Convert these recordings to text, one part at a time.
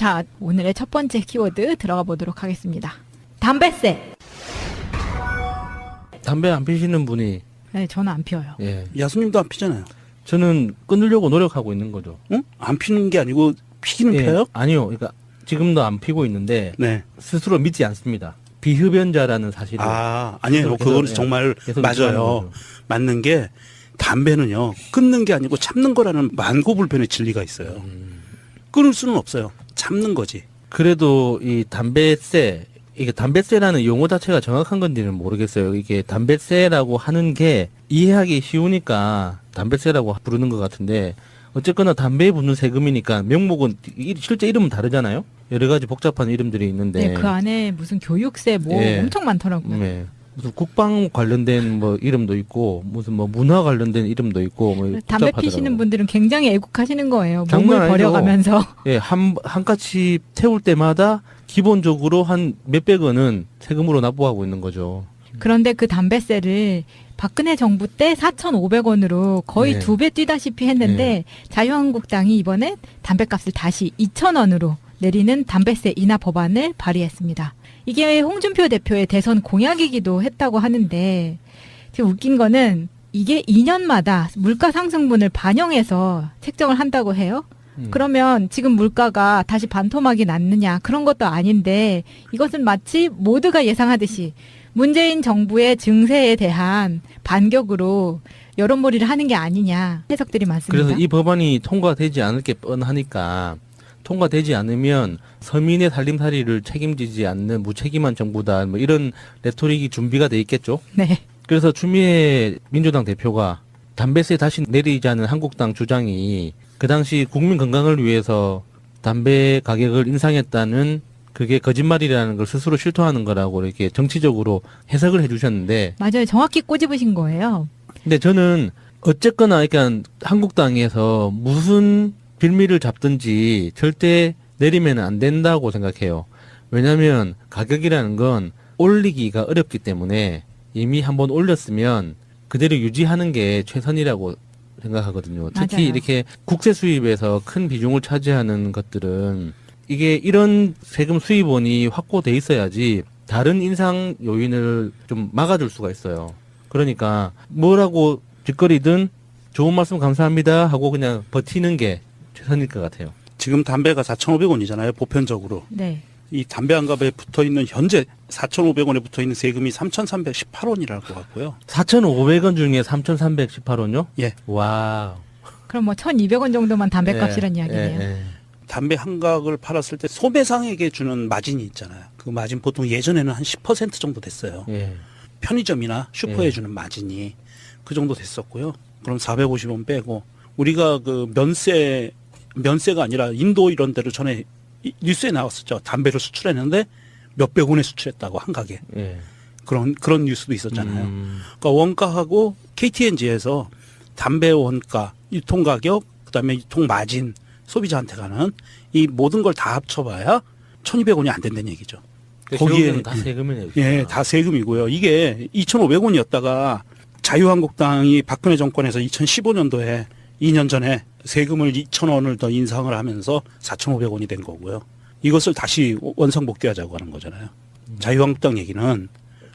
자, 오늘의 첫 번째 키워드 들어가 보도록 하겠습니다. 담배세. 담배 안 피시는 분이 네, 저는 안 피워요. 예. 야수님도 안 피잖아요. 저는 끊으려고 노력하고 있는 거죠. 응? 안 피는 게 아니고 피기는 예. 펴요? 아니요. 그러니까 지금도 안 피고 있는데 네. 스스로 믿지 않습니다. 비흡연자라는 사실을. 아니에요. 계속, 그건 예. 정말 계속 맞아요. 유지하는 거죠. 맞는 게 담배는요. 끊는 게 아니고 참는 거라는 만고불변의 진리가 있어요. 끊을 수는 없어요. 참는 거지. 그래도 이 담배세, 이게 담배세라는 용어 자체가 정확한 건지는 모르겠어요. 이게 담배세라고 하는 게 이해하기 쉬우니까 담배세라고 부르는 것 같은데, 어쨌거나 담배에 붙는 세금이니까 명목은 실제 이름은 다르잖아요. 여러 가지 복잡한 이름들이 있는데. 네, 그 안에 무슨 교육세 뭐 예. 엄청 많더라고요. 네. 무슨 국방 관련된 뭐 이름도 있고, 무슨 뭐 문화 관련된 이름도 있고, 뭐 담배 복잡하더라고요. 피시는 분들은 굉장히 애국하시는 거예요. 장난 몸을 아니죠. 버려가면서. 예, 한 가치 태울 때마다 기본적으로 한 몇백 원은 세금으로 납부하고 있는 거죠. 그런데 그 담배세를 박근혜 정부 때 4,500원으로 거의 네. 2배 뛰다시피 했는데 자유한국당이 이번에 담배값을 다시 2,000원으로 내리는 담배세 인하 법안을 발의했습니다. 이게 홍준표 대표의 대선 공약이기도 했다고 하는데 지금 웃긴 거는 이게 2년마다 물가 상승분을 반영해서 책정을 한다고 해요. 그러면 지금 물가가 다시 반토막이 났느냐 그런 것도 아닌데 이것은 마치 모두가 예상하듯이 문재인 정부의 증세에 대한 반격으로 여론몰이를 하는 게 아니냐 해석들이 많습니다. 그래서 이 법안이 통과되지 않을 게 뻔하니까 통과되지 않으면 서민의 살림살이를 책임지지 않는 무책임한 정부다. 뭐 이런 레토릭이 준비가 돼 있겠죠. 네. 그래서 추미애 민주당 대표가 담배세 다시 내리자는 한국당 주장이 그 당시 국민 건강을 위해서 담배 가격을 인상했다는 그게 거짓말이라는 걸 스스로 실토하는 거라고 이렇게 정치적으로 해석을 해주셨는데, 맞아요. 정확히 꼬집으신 거예요. 근데 저는 어쨌거나 그러니까 한국당에서 무슨 빌미를 잡든지 절대 내리면 안 된다고 생각해요. 왜냐하면 가격이라는 건 올리기가 어렵기 때문에 이미 한번 올렸으면 그대로 유지하는 게 최선이라고 생각하거든요. 특히 맞아요. 이렇게 국세 수입에서 큰 비중을 차지하는 것들은 이게 이런 세금 수입원이 확보돼 있어야지 다른 인상 요인을 좀 막아줄 수가 있어요. 그러니까 뭐라고 뒷거리든 좋은 말씀 감사합니다 하고 그냥 버티는 게 최선일 것 같아요. 지금 담배가 4,500원이잖아요. 보편적으로. 네. 이 담배 한 갑에 붙어있는 현재 4,500원에 붙어있는 세금이 3,318원이라고 하고요. 4,500원 중에 3,318원요? 예. 와. 그럼 뭐 1,200원 정도만 담배값이란 이야기네요. 담배 한 각을 팔았을 때 소매상에게 주는 마진이 있잖아요. 그 마진 보통 예전에는 한 10% 정도 됐어요. 예. 편의점이나 슈퍼에 예. 주는 마진이 그 정도 됐었고요. 그럼 450원 빼고 우리가 그 면세가 아니라 인도 이런 데로 전에 뉴스에 나왔었죠. 담배를 수출했는데 몇백 원에 수출했다고 한 가게. 예. 그런 뉴스도 있었잖아요. 그러니까 원가하고 KTNG에서 담배 원가, 유통 가격, 그다음에 유통 마진, 소비자한테 가는 이 모든 걸 다 합쳐봐야 1,200원이 안 된다는 얘기죠. 거기에는 다 세금이네요. 예, 다 세금이고요. 이게 2,500원이었다가 자유한국당이 박근혜 정권에서 2015년도에 2년 전에 세금을 2,000원을 더 인상을 하면서 4,500원이 된 거고요. 이것을 다시 원상복귀하자고 하는 거잖아요. 자유한국당 얘기는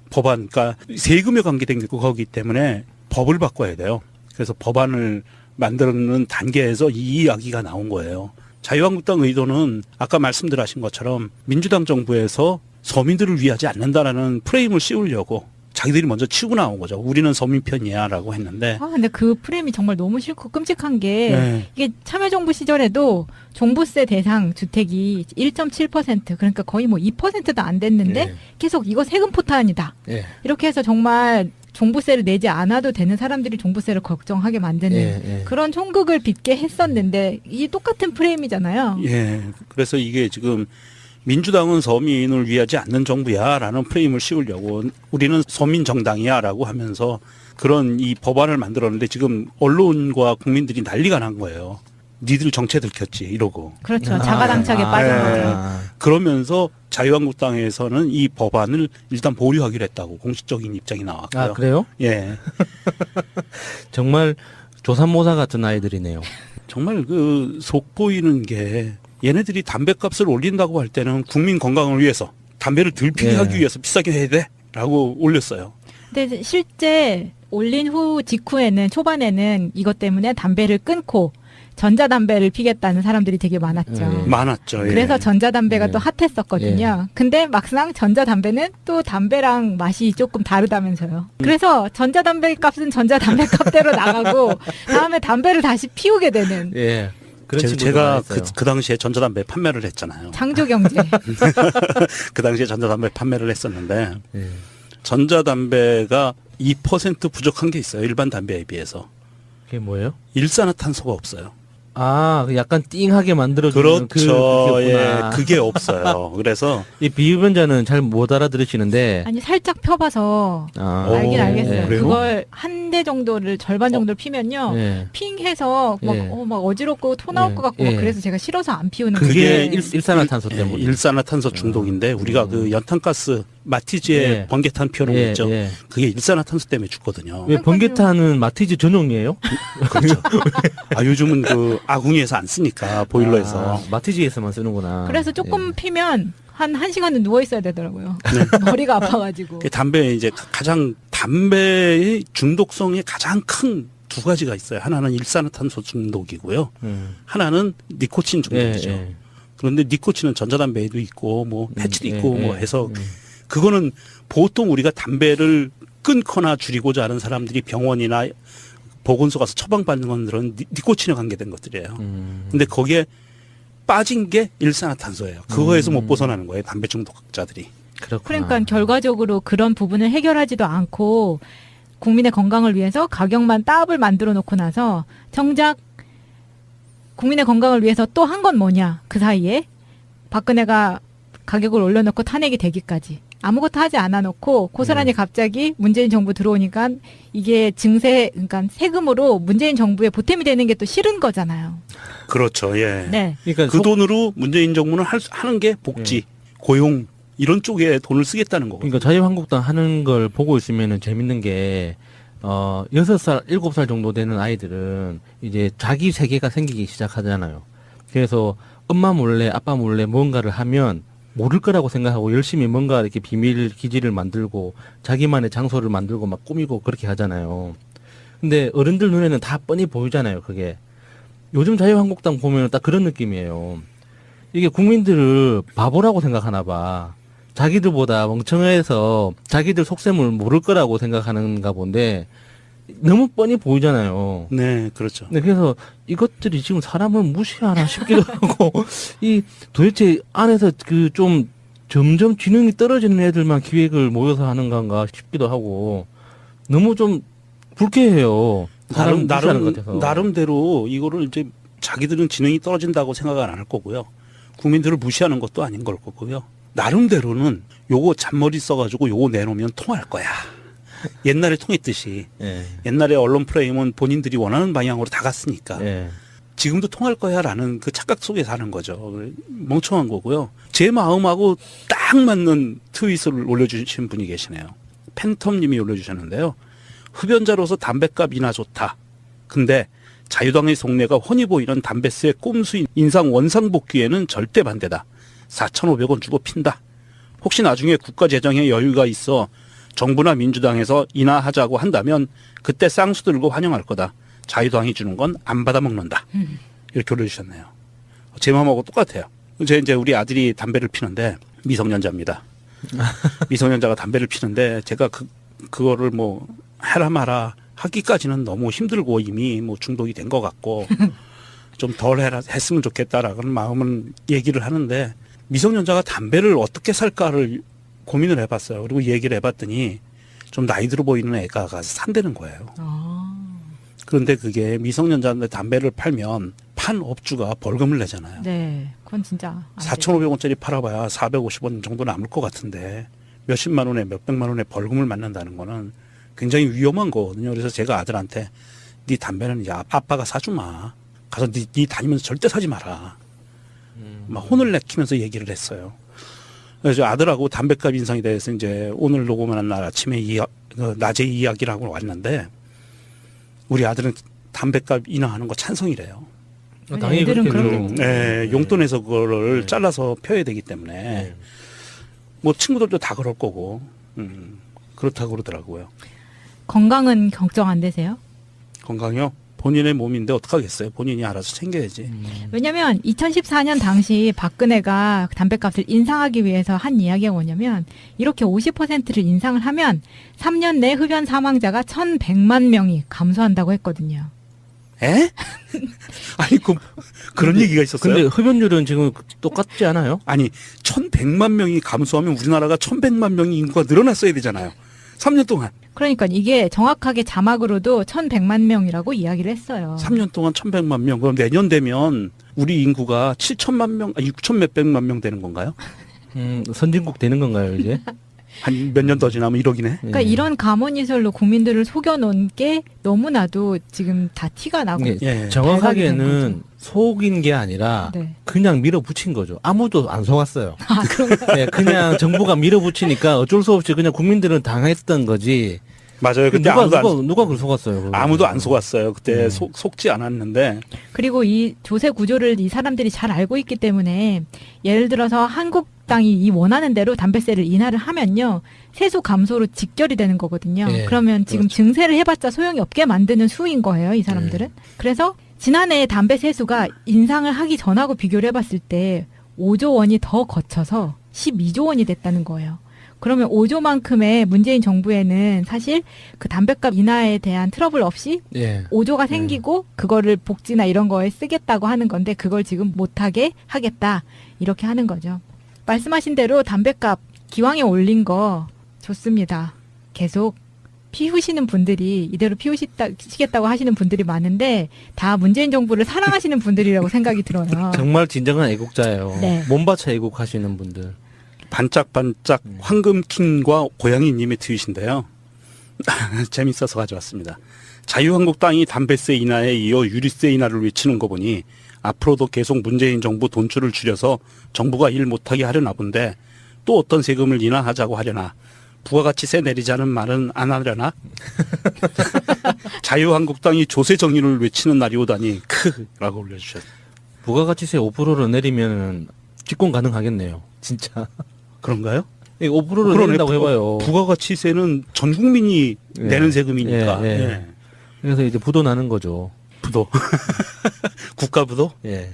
법안, 그러니까 세금에 관계된 거기 때문에 법을 바꿔야 돼요. 그래서 법안을 만드는 단계에서 이 이야기가 나온 거예요. 자유한국당 의도는 아까 말씀들 하신 것처럼 민주당 정부에서 서민들을 위하지 않는다라는 프레임을 씌우려고 자기들이 먼저 치고 나온 거죠. 우리는 서민 편이야라고 했는데. 근데 그 프레임이 정말 너무 싫고 끔찍한 게 네. 이게 참여정부 시절에도 종부세 대상 주택이 1.7% 그러니까 거의 뭐 2%도 안 됐는데 네. 계속 이거 세금 포탄이다. 예. 이렇게 해서 정말 종부세를 내지 않아도 되는 사람들이 종부세를 걱정하게 만드는 예. 그런 총극을 빚게 했었는데 이게 똑같은 프레임이잖아요. 예. 그래서 이게 지금 민주당은 서민을 위하지 않는 정부야라는 프레임을 씌우려고 우리는 서민 정당이야라고 하면서 그런 이 법안을 만들었는데 지금 언론과 국민들이 난리가 난 거예요. 니들 정체 들켰지 이러고. 그렇죠. 자가당착에 빠진 거죠. 그러면서 자유한국당에서는 이 법안을 일단 보류하기로 했다고 공식적인 입장이 나왔고요. 아, 그래요? 예. 정말 조삼모사 같은 아이들이네요. 정말 그 속 보이는 게 얘네들이 담배값을 올린다고 할 때는 국민 건강을 위해서 담배를 덜 피게 예. 하기 위해서 비싸게 해야 돼라고 올렸어요. 근데 실제 올린 후 직후에는 초반에는 이것 때문에 담배를 끊고 전자담배를 피겠다는 사람들이 되게 많았죠. 많았죠. 예. 그래서 전자담배가 예. 또 핫했었거든요. 근데 막상 전자담배는 또 담배랑 맛이 조금 다르다면서요. 그래서 전자담배 값은 전자담배 값대로 나가고 다음에 담배를 다시 피우게 되는 예. 그런 친구도 제가 많았어요. 그 당시에 전자담배 판매를 했잖아요. 창조경제. 그 당시에 전자담배 판매를 했었는데 예. 전자담배가 2% 부족한 게 있어요. 일반 담배에 비해서. 그게 뭐예요? 일산화탄소가 없어요. 아, 그 약간 띵하게 만들어주는 그렇죠. 그게 예, 없구나. 그게 없어요. 그래서 이 비흡연자는 잘 못 알아들으시는데 아니 살짝 펴봐서 아, 알긴 오, 알겠어요. 그래요? 그걸 한 대 정도를 절반 정도를 피면요. 예. 핑해서 막, 예. 막 어지럽고 토 나올 예. 것 같고 막 예. 그래서 제가 싫어서 안 피우는 그게 건데. 일산화탄소 때문에. 일산화탄소 중독인데 우리가 그 연탄가스 마티즈에 예. 번개탄 피우는 거 예, 있죠. 예. 그게 일산화탄소 때문에 죽거든요. 왜 번개탄은 마티즈 전용이에요? 아, 요즘은 그 아궁이에서 안 쓰니까 보일러에서. 아, 마티즈에서만 쓰는구나. 그래서 조금 예. 피면 한 1시간은 누워 있어야 되더라고요. 머리가 아파가지고. 그 담배 이제 가장 담배의 중독성의 가장 큰 두 가지가 있어요. 하나는 일산화탄소 중독이고요. 하나는 니코틴 중독이죠. 예. 그런데 니코틴은 전자담배에도 있고 뭐 패치도 있고 뭐 해서 예. 그거는 보통 우리가 담배를 끊거나 줄이고자 하는 사람들이 병원이나 보건소 가서 처방받는 것들은 니코틴에 관계된 것들이에요. 근데 거기에 빠진 게 일산화탄소예요. 그거에서 못 벗어나는 거예요. 담배 중독자들이. 그렇구나. 그러니까 결과적으로 그런 부분을 해결하지도 않고 국민의 건강을 위해서 가격만 따블 만들어 놓고 나서 정작 국민의 건강을 위해서 또 한 건 뭐냐 그 사이에 박근혜가 가격을 올려놓고 탄핵이 되기까지 아무것도 하지 않아 놓고 고스란히 갑자기 문재인 정부 들어오니까 이게 증세 그러니까 세금으로 문재인 정부에 보탬이 되는 게 또 싫은 거잖아요. 그렇죠. 예. 네. 그러니까 그 돈으로 문재인 정부는 하는 게 복지, 고용 이런 쪽에 돈을 쓰겠다는 거거든요. 그러니까 자유한국당 하는 걸 보고 있으면은 재밌는 게 6살, 7살 정도 되는 아이들은 이제 자기 세계가 생기기 시작하잖아요. 그래서 엄마 몰래, 아빠 몰래 뭔가를 하면 모를 거라고 생각하고 열심히 뭔가 이렇게 비밀 기지를 만들고 자기만의 장소를 만들고 막 꾸미고 그렇게 하잖아요. 근데 어른들 눈에는 다 뻔히 보이잖아요, 그게. 요즘 자유한국당 보면 딱 그런 느낌이에요. 이게 국민들을 바보라고 생각하나 봐. 자기들보다 멍청해서 자기들 속셈을 모를 거라고 생각하는가 본데 너무 뻔히 보이잖아요. 네, 그렇죠. 네, 그래서 이것들이 지금 사람을 무시하나 싶기도 하고 이 도대체 안에서 그 좀 점점 지능이 떨어지는 애들만 기획을 모여서 하는 건가 싶기도 하고 너무 좀 불쾌해요. 사람 무시하는 것 같아서. 나름대로 이거를 이제 자기들은 지능이 떨어진다고 생각을 안 할 거고요. 국민들을 무시하는 것도 아닌 걸 거고요. 나름대로는 요거 잔머리 써가지고 요거 내놓으면 통할 거야. 옛날에 통했듯이. 예. 옛날에 언론 프레임은 본인들이 원하는 방향으로 다 갔으니까. 예. 지금도 통할 거야라는 그 착각 속에 사는 거죠. 멍청한 거고요. 제 마음하고 딱 맞는 트윗을 올려주신 분이 계시네요. 팬텀님이 올려주셨는데요. 흡연자로서 담배값이나 좋다. 근데 자유당의 속내가 훤히 보이는 담배세 꼼수 인상 원상복귀에는 절대 반대다. 4,500원 주고 핀다. 혹시 나중에 국가 재정에 여유가 있어 정부나 민주당에서 인하하자고 한다면 그때 쌍수 들고 환영할 거다. 자유당이 주는 건 안 받아먹는다. 이렇게 올려주셨네요. 제 마음하고 똑같아요. 이제 우리 아들이 담배를 피는데 미성년자입니다. 미성년자가 담배를 피는데 제가 그거를 뭐 해라 마라 하기까지는 너무 힘들고 이미 뭐 중독이 된 것 같고 좀 덜 했으면 좋겠다라는 마음은 얘기를 하는데 미성년자가 담배를 어떻게 살까를 고민을 해봤어요. 그리고 얘기를 해봤더니 좀 나이 들어 보이는 애가 가서 산다는 거예요. 그런데 그게 미성년자인데 담배를 팔면 판 업주가 벌금을 내잖아요. 네, 그건 진짜 4,500원짜리 팔아봐야 450원 정도 남을 것 같은데 몇십만 원에 몇백만 원에 벌금을 맞는다는 거는 굉장히 위험한 거거든요. 그래서 제가 아들한테 네 담배는 이제 아빠가 사주마. 가서 네 다니면서 절대 사지 마라. 막 혼을 내키면서 얘기를 했어요. 그래서 아들하고 담배값 인상에 대해서 이제 오늘 녹음하는 날 아침에 낮에 이야기를 하고 왔는데 우리 아들은 담배값 인하하는 거 찬성이래요. 당연히 애들은 그렇게 그런 되죠. 네, 용돈에서 그거를 네. 잘라서 펴야 되기 때문에 네. 뭐 친구들도 다 그럴 거고 그렇다고 그러더라고요. 건강은 걱정 안 되세요? 건강이요? 본인의 몸인데 어떡하겠어요. 본인이 알아서 챙겨야지. 왜냐면 2014년 당시 박근혜가 담배값을 인상하기 위해서 한 이야기가 뭐냐면 이렇게 50%를 인상을 하면 3년 내 흡연 사망자가 1,100만 명이 감소한다고 했거든요. 에? 아니 그런 얘기가 있었어요? 근데 흡연율은 지금 똑같지 않아요? 아니 1,100만 명이 감소하면 우리나라가 1,100만 명이 인구가 늘어났어야 되잖아요. 3년 동안. 그러니까 이게 정확하게 자막으로도 1,100만 명이라고 이야기를 했어요. 3년 동안 1,100만 명. 그럼 내년 되면 우리 인구가 7천만 명, 6천 몇백만 명 되는 건가요? 선진국 되는 건가요, 이제? 한 몇 년 더 지나면 1억이네. 그러니까 이런 가문이설로 국민들을 속여놓은 게 너무나도 지금 다 티가 나고 예, 예. 정확하게는 속인 게 아니라 네. 그냥 밀어붙인 거죠. 아무도 안 속았어요. 아, 그런가요? 네, 그냥 정부가 밀어붙이니까 어쩔 수 없이 그냥 국민들은 당했던 거지. 맞아요. 그때 누가 그걸 속았어요? 그걸. 아무도 안 속았어요. 그때 속지 않았는데. 그리고 이 조세 구조를 이 사람들이 잘 알고 있기 때문에 예를 들어서 한국당이 이 원하는 대로 담배세를 인하를 하면요. 세수 감소로 직결이 되는 거거든요. 예, 그러면 지금 그렇죠. 증세를 해봤자 소용이 없게 만드는 수인 거예요. 이 사람들은. 그래서 지난해 담배 세수가 인상을 하기 전하고 비교를 해봤을 때 5조 원이 더 거쳐서 12조 원이 됐다는 거예요. 그러면 5조만큼의 문재인 정부에는 사실 그 담배값 인하에 대한 트러블 없이 예. 5조가 생기고 그거를 복지나 이런 거에 쓰겠다고 하는 건데 그걸 지금 못하게 하겠다 이렇게 하는 거죠. 말씀하신 대로 담배값 기왕에 올린 거 좋습니다. 계속 피우시는 분들이 이대로 피우시겠다고 하시는 분들이 많은데 다 문재인 정부를 사랑하시는 분들이라고 생각이 들어요. 정말 진정한 애국자예요. 네. 몸바쳐 애국하시는 분들. 반짝반짝 황금킹과 고양이님의 트윗인데요. 재밌어서 가져왔습니다. 자유한국당이 담배세 인하에 이어 유류세 인하를 외치는 거 보니 앞으로도 계속 문재인 정부 돈줄을 줄여서 정부가 일 못하게 하려나 본데 또 어떤 세금을 인하하자고 하려나. 부가가치세 내리자는 말은 안 하려나? 자유한국당이 조세 정의를 외치는 날이 오다니 크라고 올려주셨어요. 부가가치세 5%를 내리면 집권 가능하겠네요. 진짜. 그런가요? 5%를 그러네. 내린다고 해봐요. 부가가치세는 전 국민이 예. 내는 세금이니까. 예, 예. 예. 그래서 이제 부도 나는 거죠. 부도. 국가부도? 예.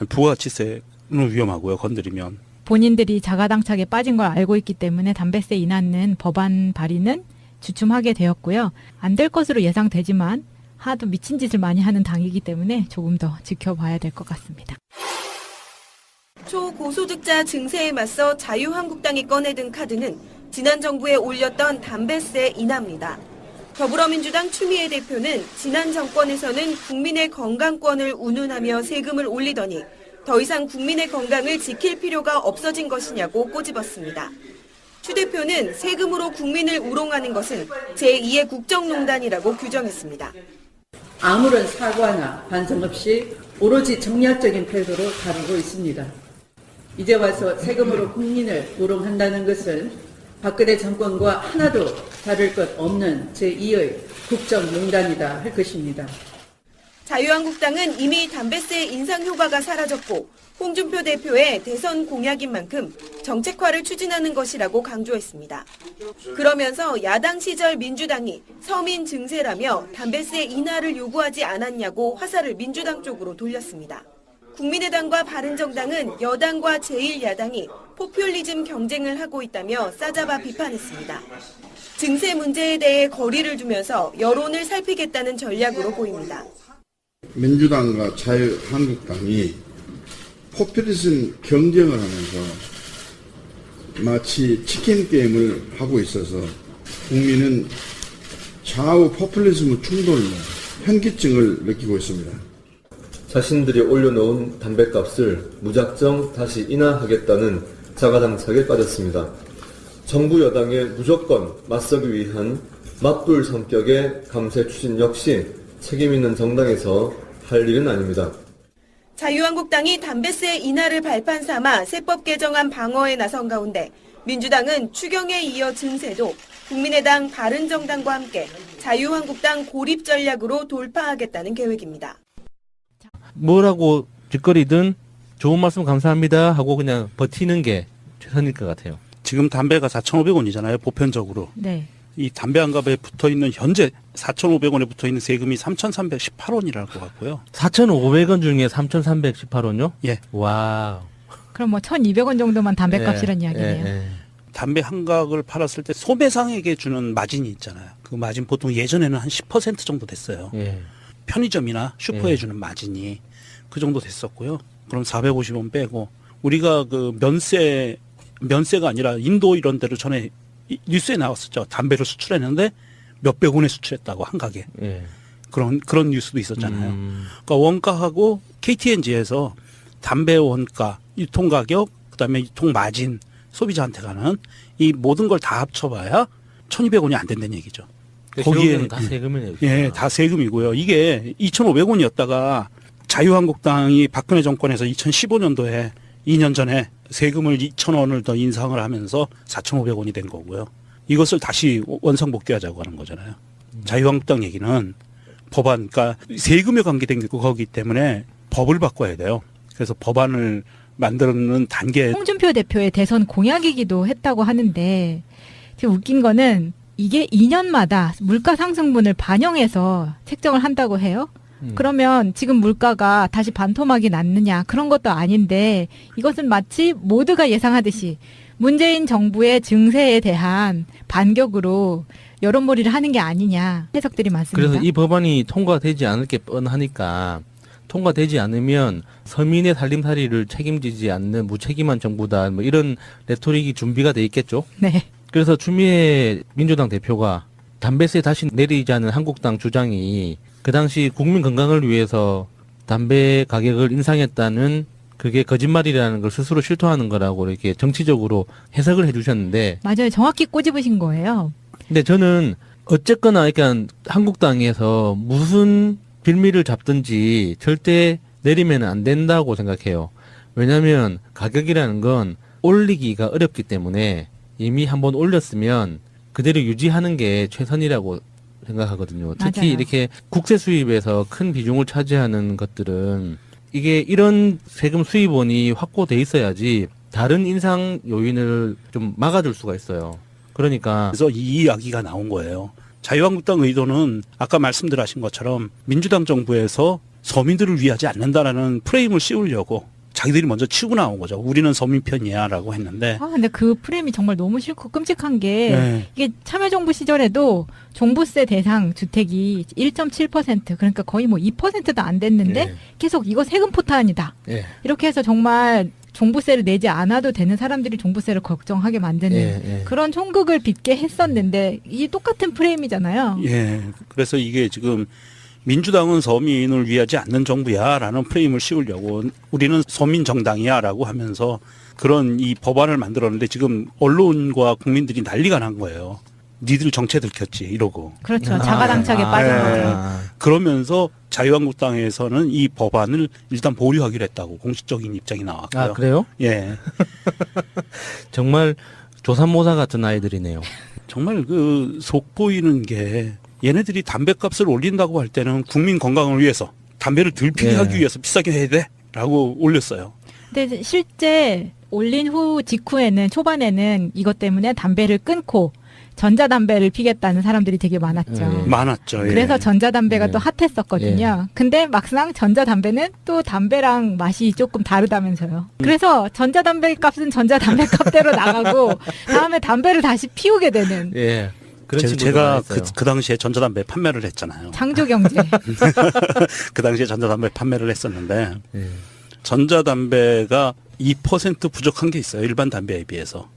부가가치세는 위험하고요. 건드리면. 본인들이 자가당착에 빠진 걸 알고 있기 때문에 담배세 인하는 법안 발의는 주춤하게 되었고요. 안 될 것으로 예상되지만 하도 미친 짓을 많이 하는 당이기 때문에 조금 더 지켜봐야 될 것 같습니다. 초고소득자 증세에 맞서 자유한국당이 꺼내든 카드는 지난 정부에 올렸던 담배세 인하입니다. 더불어민주당 추미애 대표는 지난 정권에서는 국민의 건강권을 운운하며 세금을 올리더니 더 이상 국민의 건강을 지킬 필요가 없어진 것이냐고 꼬집었습니다. 추 대표는 세금으로 국민을 우롱하는 것은 제2의 국정농단이라고 규정했습니다. 아무런 사과나 반성 없이 오로지 정략적인 태도로 다루고 있습니다. 이제 와서 세금으로 국민을 우롱한다는 것은 박근혜 정권과 하나도 다를 것 없는 제2의 국정농단이다 할 것입니다. 자유한국당은 이미 담배세 인상 효과가 사라졌고 홍준표 대표의 대선 공약인 만큼 정책화를 추진하는 것이라고 강조했습니다. 그러면서 야당 시절 민주당이 서민 증세라며 담배세 인하를 요구하지 않았냐고 화살을 민주당 쪽으로 돌렸습니다. 국민의당과 바른정당은 여당과 제1야당이 포퓰리즘 경쟁을 하고 있다며 싸잡아 비판했습니다. 증세 문제에 대해 거리를 두면서 여론을 살피겠다는 전략으로 보입니다. 민주당과 자유한국당이 포퓰리즘 경쟁을 하면서 마치 치킨 게임을 하고 있어서 국민은 좌우 포퓰리즘 충돌로 현기증을 느끼고 있습니다. 자신들이 올려놓은 담배값을 무작정 다시 인하하겠다는 자가당착에 빠졌습니다. 정부 여당에 무조건 맞서기 위한 맞불 성격의 감세 추진 역시 책임있는 정당에서 할 일은 아닙니다. 자유한국당이 담배세 인하를 발판 삼아 세법 개정안 방어에 나선 가운데 민주당은 추경에 이어 증세도 국민의당 바른정당과 함께 자유한국당 고립 전략으로 돌파하겠다는 계획입니다. 뭐라고 뒷거리든 좋은 말씀 감사합니다 하고 그냥 버티는 게 최선일 것 같아요. 지금 담배가 4,500원이잖아요. 보편적으로. 네. 이 담배 한 갑에 붙어 있는 현재 4,500원에 붙어 있는 세금이 3,318원이라고 같고요. 4,500원 중에 3,318원요? 예. 와. 그럼 뭐 1,200원 정도만 담배값이란 이야기네요. 담배 한 각을 팔았을 때 소매상에게 주는 마진이 있잖아요. 그 마진 보통 예전에는 한 10% 정도 됐어요. 예. 편의점이나 슈퍼에 예. 주는 마진이 그 정도 됐었고요. 그럼 450원 빼고 우리가 그 면세가 아니라 인도 이런 데로 전에 뉴스에 나왔었죠. 담배를 수출했는데 몇백 원에 수출했다고 한 가게. 예. 그런 뉴스도 있었잖아요. 그러니까 원가하고 KTNG에서 담배 원가, 유통 가격, 그다음에 유통 마진, 소비자한테 가는 이 모든 걸 다 합쳐봐야 1,200원이 안 된다는 얘기죠. 거기에는 다 세금이네요. 예, 다 세금이고요. 이게 2,500원이었다가 자유한국당이 박근혜 정권에서 2015년도에 2년 전에 세금을 2,000원을 더 인상을 하면서 4,500원이 된 거고요. 이것을 다시 원상복귀하자고 하는 거잖아요. 자유한국당 얘기는 법안, 그러니까 세금에 관계된 거기 때문에 법을 바꿔야 돼요. 그래서 법안을 만드는 단계. 홍준표 대표의 대선 공약이기도 했다고 하는데 지금 웃긴 거는 이게 2년마다 물가 상승분을 반영해서 책정을 한다고 해요. 그러면 지금 물가가 다시 반토막이 났느냐 그런 것도 아닌데 이것은 마치 모두가 예상하듯이 문재인 정부의 증세에 대한 반격으로 여론몰이를 하는 게 아니냐 해석들이 많습니다. 그래서 이 법안이 통과되지 않을 게 뻔하니까 통과되지 않으면 서민의 살림살이를 책임지지 않는 무책임한 정부다. 뭐 이런 레토릭이 준비가 돼 있겠죠. 네. 그래서 추미애 민주당 대표가 담배세 다시 내리자는 한국당 주장이 그 당시 국민 건강을 위해서 담배 가격을 인상했다는 그게 거짓말이라는 걸 스스로 실토하는 거라고 이렇게 정치적으로 해석을 해주셨는데 맞아요. 정확히 꼬집으신 거예요. 근데 저는 어쨌거나 그러니까 한국당에서 무슨 빌미를 잡든지 절대 내리면 안 된다고 생각해요. 왜냐하면 가격이라는 건 올리기가 어렵기 때문에 이미 한번 올렸으면 그대로 유지하는 게 최선이라고 생각하거든요. 특히 맞아요. 이렇게 국세 수입에서 큰 비중을 차지하는 것들은 이게 이런 세금 수입원이 확보돼 있어야지 다른 인상 요인을 좀 막아줄 수가 있어요. 그러니까 그래서 이 이야기가 나온 거예요. 자유한국당 의도는 아까 말씀드린 것처럼 민주당 정부에서 서민들을 위하지 않는다라는 프레임을 씌우려고 자기들이 먼저 치고 나온 거죠. 우리는 서민 편이야라고 했는데. 근데 그 프레임이 정말 너무 싫고 끔찍한 게 네. 이게 참여정부 시절에도 종부세 대상 주택이 1.7% 그러니까 거의 뭐 2%도 안 됐는데 네. 계속 이거 세금 포탄이다. 예. 이렇게 해서 정말 종부세를 내지 않아도 되는 사람들이 종부세를 걱정하게 만드는 예. 그런 총극을 빚게 했었는데 이게 똑같은 프레임이잖아요. 예. 그래서 이게 지금 민주당은 서민을 위하지 않는 정부야라는 프레임을 씌우려고 우리는 서민 정당이야라고 하면서 그런 이 법안을 만들었는데 지금 언론과 국민들이 난리가 난 거예요. 니들 정체 들켰지 이러고. 그렇죠. 자가당착에 빠진 거죠. 그러면서 자유한국당에서는 이 법안을 일단 보류하기로 했다고 공식적인 입장이 나왔고요. 아 그래요? 예. 정말 조삼모사 같은 아이들이네요. 정말 그 속보이는 게 얘네들이 담배값을 올린다고 할 때는 국민 건강을 위해서 담배를 덜 피게 예. 하기 위해서 비싸게 해야 돼라고 올렸어요. 근데 실제 올린 후 직후에는 초반에는 이것 때문에 담배를 끊고 전자담배를 피겠다는 사람들이 되게 많았죠. 많았죠. 예. 그래서 전자담배가 예. 또 핫했었거든요. 근데 막상 전자담배는 또 담배랑 맛이 조금 다르다면서요. 그래서 전자담배 값은 전자담배 값대로 나가고 다음에 담배를 다시 피우게 되는 예. 그런 친구들 제가 많았어요. 그 당시에 전자담배 판매를 했잖아요. 창조경제. 그 당시에 전자담배 판매를 했었는데 예. 전자담배가 2% 부족한 게 있어요. 일반 담배에 비해서.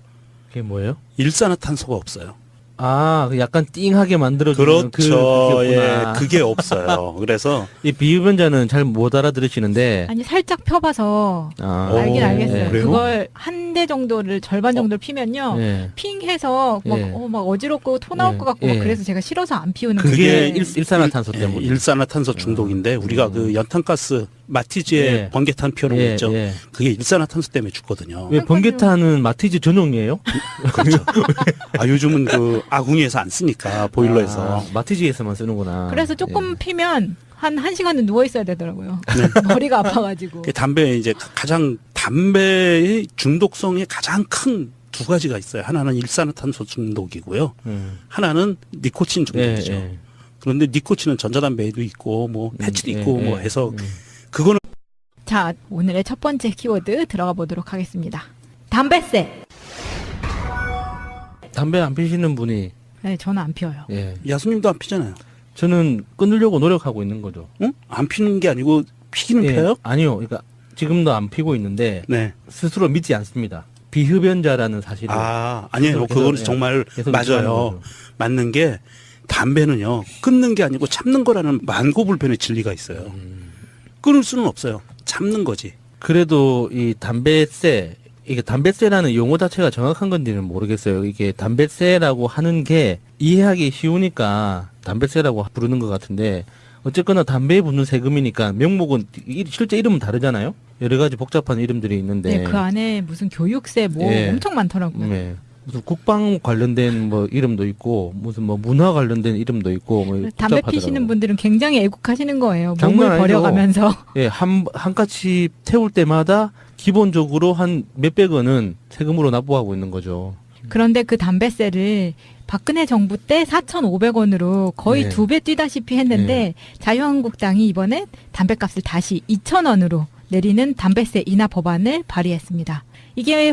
그게 뭐예요? 일산화탄소가 없어요. 아, 그 약간 띵하게 만들어주는 그렇죠. 그게 예, 없구나. 그게 없어요. 그래서 이 비흡연자는 잘 못 알아들으시는데 아니 살짝 펴봐서 아, 알긴 오, 알겠어요. 그래요? 그걸 한 대 정도를 절반 정도를 피면요. 예. 핑 해서 막, 예. 막 어지럽고 토 나올 예. 것 같고 막 예. 그래서 제가 싫어서 안 피우는 그게 거예요. 일산화탄소 예, 때문에. 일산화탄소 중독인데 우리가 그 연탄가스 마티즈에 예. 번개탄 피우는 거 예, 있죠. 예. 그게 일산화탄소 때문에 죽거든요. 왜 번개탄은 마티즈 전용이에요? 그렇죠. 아 요즘은 그 아궁이에서 안 쓰니까 보일러에서. 아, 마티즈에서만 쓰는구나. 그래서 조금 예. 피면 한 1시간은 누워 있어야 되더라고요. 머리가 아파가지고. 담배에 이제 담배의 중독성이 가장 큰 두 가지가 있어요. 하나는 일산화탄소 중독이고요. 하나는 니코틴 중독이죠. 예, 예. 그런데 니코틴은 전자담배에도 있고 뭐 패치도 있고 예, 뭐 예, 해서 그거는 자, 오늘의 첫 번째 키워드 들어가 보도록 하겠습니다. 담배세. 담배 안 피시는 분이 네, 저는 안 피워요. 예. 야수님도 안 피잖아요. 저는 끊으려고 노력하고 있는 거죠. 응? 안 피는 게 아니고 피기는 예. 펴요? 아니요. 그러니까 지금도 안 피고 있는데 네. 스스로 믿지 않습니다. 비흡연자라는 사실을. 아니에요. 계속, 그거는 예. 정말 계속 유지하는 맞아요. 거죠. 맞는 게 담배는요. 끊는 게 아니고 참는 거라는 만고불변의 진리가 있어요. 끊을 수는 없어요. 참는 거지. 그래도 이 담배세, 이게 담배세라는 용어 자체가 정확한 건지는 모르겠어요. 이게 담배세라고 하는 게 이해하기 쉬우니까 담배세라고 부르는 것 같은데 어쨌거나 담배에 붙는 세금이니까 명목은 실제 이름은 다르잖아요. 여러 가지 복잡한 이름들이 있는데. 네, 그 안에 무슨 교육세 뭐 예. 엄청 많더라고요. 네. 무슨 국방 관련된 뭐 이름도 있고 무슨 뭐 문화 관련된 이름도 있고 뭐 담배 복잡하더라고요. 피시는 분들은 굉장히 애국하시는 거예요. 장난 몸을 아니죠. 버려가면서. 예, 한 칸씩 태울 때마다 기본적으로 한 몇백 원은 세금으로 납부하고 있는 거죠. 그런데 그 담배세를 박근혜 정부 때 4,500원으로 거의 네. 2배 뛰다시피 했는데 자유한국당이 이번에 담배값을 다시 2,000원으로 내리는 담배세 인하 법안을 발의했습니다. 이게